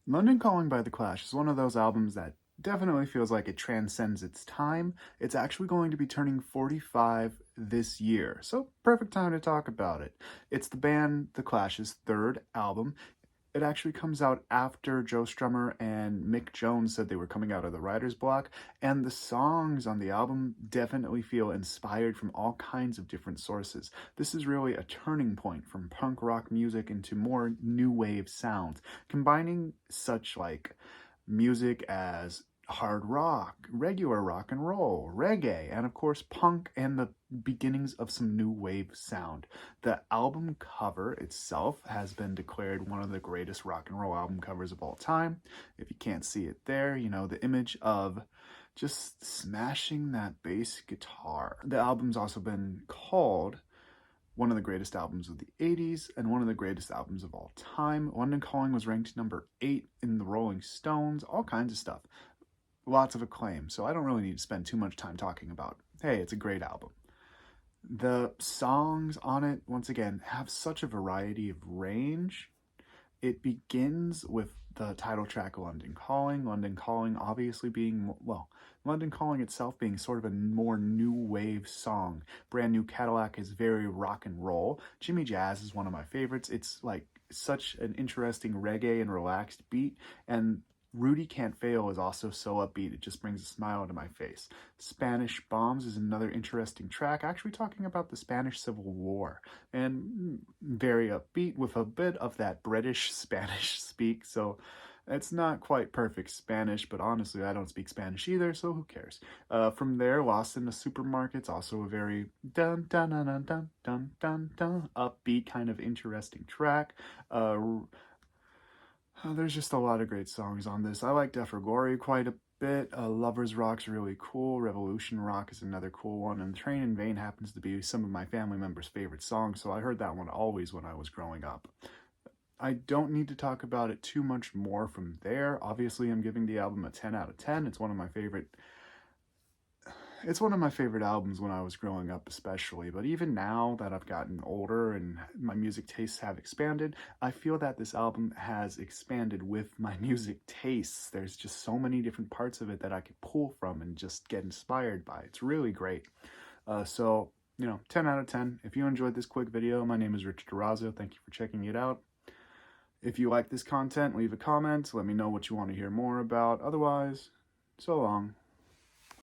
London Calling by The Clash is one of those albums that definitely feels like it transcends its time. It's actually going to be turning 45 this year, so perfect time to talk about it. It's the band The Clash's third album. It actually comes out after Joe Strummer and Mick Jones said they were coming out of the writer's block, and the songs on the album definitely feel inspired from all kinds of different sources. This is really a turning point from punk rock music into more new wave sounds, combining such like music as hard rock, regular rock and roll, reggae, and of course punk and the beginnings of some new wave sound. The album cover itself has been declared one of the greatest rock and roll album covers of all time. If you can't see it there, you know, the image of just smashing that bass guitar. The album's also been called one of the greatest albums of the 80s and one of the greatest albums of all time. London Calling was ranked number 8 in the Rolling Stones, all kinds of stuff. Lots of acclaim, so I don't really need to spend too much time talking about, hey, it's a great album. The songs on it, once again, have such a variety of range. It begins with the title track London Calling obviously being, well, London Calling itself being sort of a more new wave song. Brand New Cadillac is very rock and roll. Jimmy Jazz is one of my favorites. It's like such an interesting reggae and relaxed beat, and Rudy Can't Fail is also so upbeat, it just brings a smile to my face. Spanish Bombs is another interesting track, actually talking about the Spanish Civil War, and very upbeat with a bit of that British Spanish speak, so it's not quite perfect Spanish, but honestly, I don't speak Spanish either, so who cares? From there, Lost in the Supermarket's also a very dun dun dun dun dun dun dun dun upbeat kind of interesting track. There's just a lot of great songs on this. I like Death or Glory quite a bit. Lover's Rock's really cool. Revolution Rock is another cool one. And Train in Vain happens to be some of my family members' favorite songs, so I heard that one always when I was growing up. I don't need to talk about it too much more from there. Obviously, I'm giving the album a 10 out of 10. It's one of my favorite albums when I was growing up, especially. But even now that I've gotten older and my music tastes have expanded, I feel that this album has expanded with my music tastes. There's just so many different parts of it that I could pull from and just get inspired by. It's really great. So, 10 out of 10. If you enjoyed this quick video, my name is Richard Durazo. Thank you for checking it out. If you like this content, leave a comment. Let me know what you want to hear more about. Otherwise, so long.